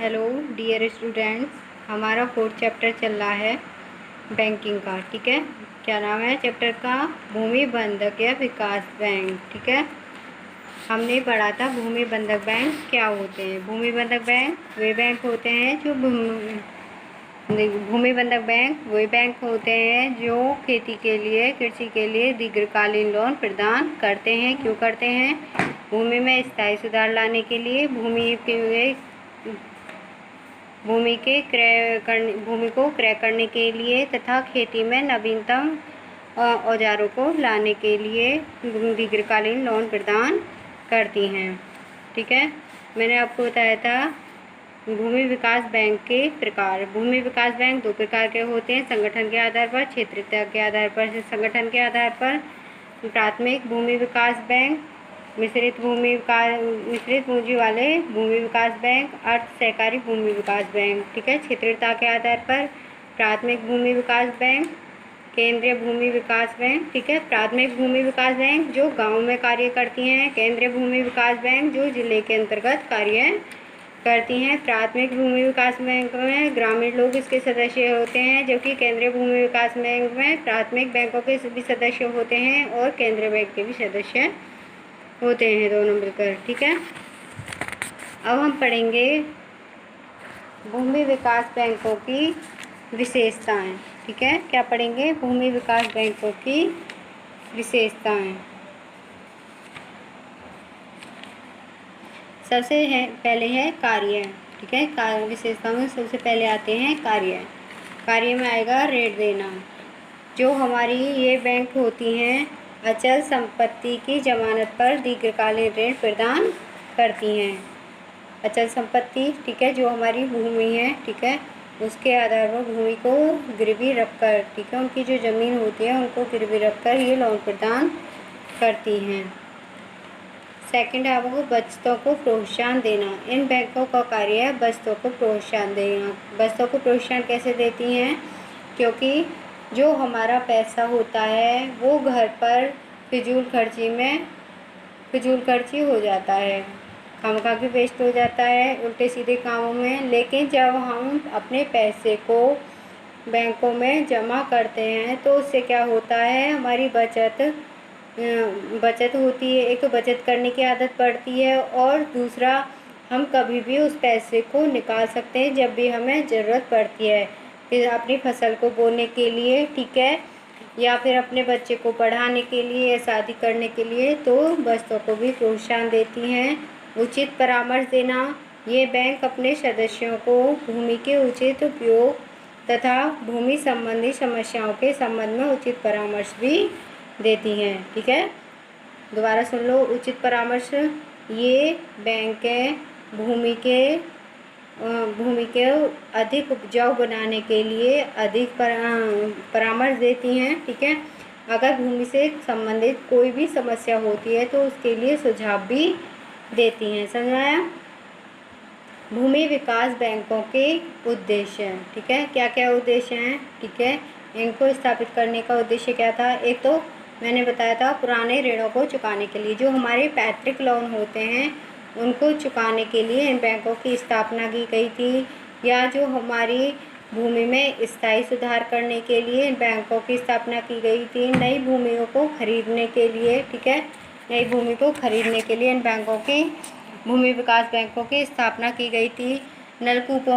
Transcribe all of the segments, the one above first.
Hello dear students, हमारा 4th chapter चल रहा है बैंकिंग का। ठीक है, क्या नाम है चैप्टर का? भूमि बंधक या विकास बैंक। ठीक है, हमने पढ़ा था भूमि बंधक बैंक क्या होते हैं। भूमि बंधक बैंक वे बैंक होते हैं जो भूमि बंधक बैंक वे बैंक होते हैं जो खेती के लिए, कृषि के लिए दीर्घकालीन लोन प्रदान करते हैं। क्यों करते हैं? भूमि में स्थायी सुधार लाने के लिए, भूमि को क्रय करने के लिए तथा खेती में नवीनतम औजारों को लाने के लिए दीर्घकालीन लोन प्रदान करती हैं। ठीक है, मैंने आपको बताया था भूमि विकास बैंक के प्रकार। भूमि विकास बैंक 2 प्रकार के होते हैं, संगठन के आधार पर, क्षेत्रता के आधार पर। संगठन के आधार पर प्राथमिक भूमि विकास बैंक, मिश्रित पूंजी वाले भूमि विकास बैंक, अर्ध सहकारी भूमि विकास बैंक। ठीक है, क्षेत्रता के आधार पर प्राथमिक भूमि विकास बैंक, केंद्रीय भूमि विकास बैंक। ठीक है, प्राथमिक भूमि विकास बैंक जो गांव में कार्य करती हैं, केंद्रीय भूमि विकास बैंक जो जिले के अंतर्गत कार्य करती हैं। प्राथमिक भूमि विकास बैंक में ग्रामीण लोग इसके सदस्य होते हैं, जबकि केंद्रीय भूमि विकास बैंक में प्राथमिक बैंकों के भी सदस्य होते हैं और केंद्रीय बैंक के भी सदस्य होते हैं, दोनों मिलकर। ठीक है, अब हम पढ़ेंगे भूमि विकास बैंकों की विशेषताएं। ठीक है, क्या पढ़ेंगे? भूमि विकास बैंकों की विशेषताएं। पहले है कार्य। ठीक है, कार्य विशेषता में सबसे पहले आते हैं कार्य। कार्य में आएगा ऋण देना। जो हमारी ये बैंक होती हैं अचल संपत्ति की जमानत पर दीर्घकालीन ऋण प्रदान करती हैं। अचल संपत्ति, ठीक है, जो हमारी भूमि है, ठीक है, उसके आधार पर भूमि को गिरवी रखकर, ठीक है, उनकी जो ज़मीन होती है उनको गिरवी रखकर ये लोन प्रदान करती हैं। सेकंड है आपको बचतों को प्रोत्साहन देना। इन बैंकों का कार्य है बचतों को प्रोत्साहन देना। बचतों को प्रोत्साहन कैसे देती हैं? क्योंकि जो हमारा पैसा होता है वो घर पर फिजूल खर्ची हो जाता है, खामखा के वेस्ट हो जाता है उल्टे सीधे कामों में। लेकिन जब हम अपने पैसे को बैंकों में जमा करते हैं तो उससे क्या होता है, हमारी बचत होती है। एक तो बचत करने की आदत पड़ती है और दूसरा हम कभी भी उस पैसे को निकाल सकते हैं जब भी हमें ज़रूरत पड़ती है, फिर अपनी फसल को बोने के लिए, ठीक है, या फिर अपने बच्चे को पढ़ाने के लिए या शादी करने के लिए। तो बचतों को भी प्रोत्साहन देती हैं। उचित परामर्श देना। ये बैंक अपने सदस्यों को भूमि के उचित उपयोग तथा भूमि संबंधी समस्याओं के संबंध में उचित परामर्श भी देती हैं। ठीक है, दोबारा सुन लो। उचित परामर्श, ये बैंक भूमि के अधिक उपजाऊ बनाने के लिए अधिक परामर्श देती हैं। ठीक है, अगर भूमि से संबंधित कोई भी समस्या होती है तो उसके लिए सुझाव भी देती हैं। समझ आया? भूमि विकास बैंकों के उद्देश्य। ठीक है, क्या क्या उद्देश्य हैं? ठीक है, इनको स्थापित करने का उद्देश्य क्या था? एक तो मैंने बताया था पुराने ऋणों को चुकाने के लिए, जो हमारे पैतृक लोन होते हैं उनको चुकाने के लिए इन बैंकों की स्थापना की गई थी। या जो हमारी भूमि में स्थायी सुधार करने के लिए इन बैंकों की स्थापना की गई थी। नई भूमियों को खरीदने के लिए, ठीक है, नई भूमि को खरीदने के लिए इन बैंकों की, भूमि विकास बैंकों की स्थापना की गई थी। नलकूप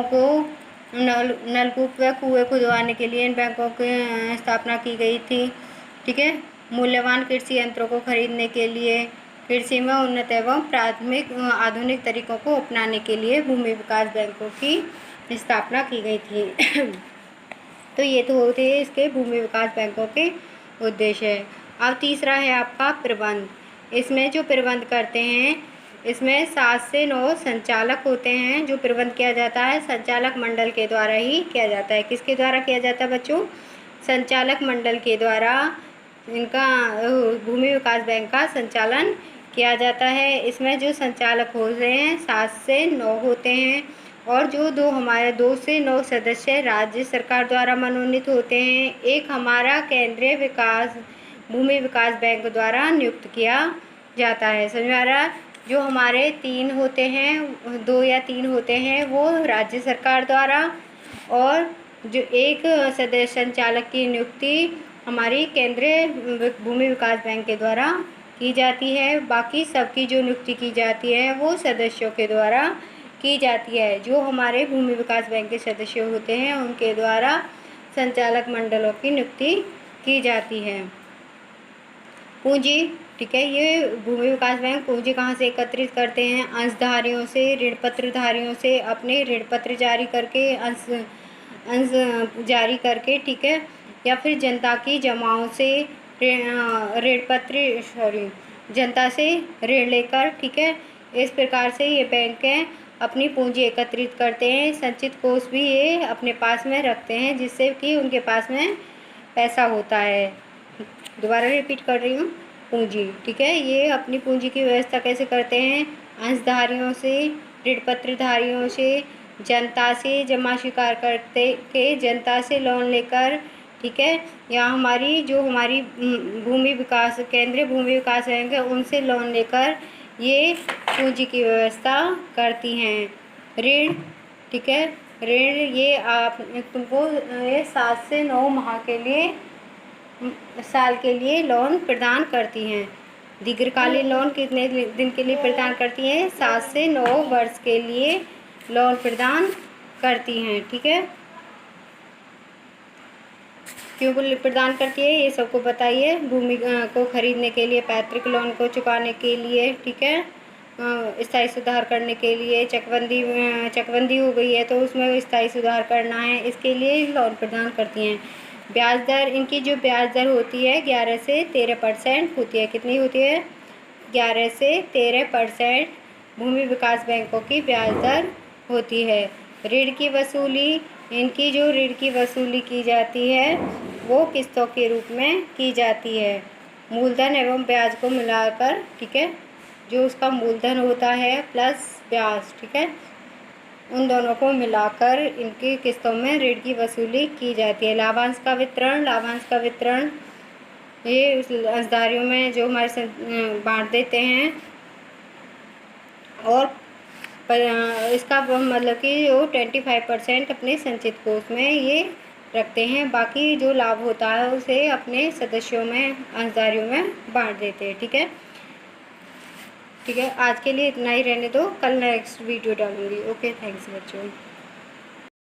व कुएँ खुदवाने के लिए इन बैंकों की स्थापना की गई थी। ठीक है, मूल्यवान कृषि यंत्रों को खरीदने के लिए, कृषि में उन्नत एवं प्राथमिक आधुनिक तरीकों को अपनाने के लिए भूमि विकास बैंकों की स्थापना की गई थी। तो ये तो होते हैं इसके भूमि विकास बैंकों के उद्देश्य। अब तीसरा है आपका प्रबंध। इसमें जो प्रबंध करते हैं, इसमें 7 से 9 संचालक होते हैं। जो प्रबंध किया जाता है संचालक मंडल के द्वारा ही किया जाता है। किसके द्वारा किया जाता है बच्चों? संचालक मंडल के द्वारा इनका भूमि विकास बैंक का संचालन किया जाता है। इसमें जो संचालक होते हैं 7 से 9 होते हैं और जो हमारे 2 से 9 सदस्य राज्य सरकार द्वारा मनोनीत होते हैं। एक हमारा केंद्रीय भूमि विकास बैंक द्वारा नियुक्त किया जाता है। समझ आ रहा? जो हमारे 3 होते हैं, 2 या 3 होते हैं, वो राज्य सरकार द्वारा, और जो एक सदस्य संचालक की नियुक्ति हमारी केंद्रीय भूमि विकास बैंक के द्वारा की जाती है। बाकी सबकी जो नियुक्ति की जाती है वो सदस्यों के द्वारा की जाती है। जो हमारे भूमि विकास बैंक के सदस्य होते हैं उनके द्वारा संचालक मंडलों की नियुक्ति की जाती है। पूंजी, ठीक है, ये भूमि विकास बैंक पूंजी कहाँ से एकत्रित करते हैं? अंशधारियों से, ऋण पत्रधारियों से अपने ऋण पत्र जारी करके, अंश जारी करके, ठीक है, या फिर जनता की जमाओं से ऋण पत्र जनता से ऋण लेकर, ठीक है, इस प्रकार से ये बैंक हैं अपनी पूंजी एकत्रित करते हैं। संचित कोष भी ये अपने पास में रखते हैं जिससे कि उनके पास में पैसा होता है। दोबारा रिपीट कर रही हूँ, पूंजी, ठीक है, ये अपनी पूंजी की व्यवस्था कैसे करते हैं? अंशधारियों से, ऋण पत्रधारियों से, जनता से जमा स्वीकार करते के जनता से लोन लेकर, ठीक है, या हमारी जो हमारी भूमि विकास केंद्रीय भूमि विकास बैंक है उनसे लोन लेकर ये पूंजी की व्यवस्था करती हैं। ऋण, ठीक है, ऋण ये आप तुमको ये 7 से 9 माह के लिए, साल के लिए लोन प्रदान करती हैं। दीर्घकालीन लोन कितने दिन के लिए प्रदान करती हैं? 7 से 9 वर्ष के लिए लोन प्रदान करती हैं, ठीक है। क्यों प्रदान करती है ये सबको बताइए। भूमि को खरीदने के लिए, पैतृक लोन को चुकाने के लिए, ठीक है, स्थायी सुधार करने के लिए, चकबंदी हो गई है तो उसमें स्थायी सुधार करना है, इसके लिए लोन प्रदान करती हैं। ब्याज दर, इनकी जो ब्याज दर होती है 11 से 13% होती है। कितनी होती है? 11 से 13% भूमि विकास बैंकों की ब्याज दर होती है। ऋण की वसूली, इनकी जो ऋण की वसूली की जाती है वो किस्तों के रूप में की जाती है। मूलधन एवं ब्याज को मिलाकर, ठीक है, जो उसका मूलधन होता है प्लस ब्याज, ठीक है, उन दोनों को मिलाकर इनकी किस्तों में ऋण की वसूली की जाती है। लाभांश का वितरण, ये अंशधारियों में जो हमारे बांट देते हैं, और इसका मतलब कि वो 25% अपने संचित कोष में ये रखते हैं। बाकी जो लाभ होता है उसे अपने सदस्यों में, अंशधारियों में बांट देते हैं, ठीक है। ठीक है, आज के लिए इतना ही रहने दो, कल नेक्स्ट वीडियो डालूंगी। ओके, थैंक्स बच्चों।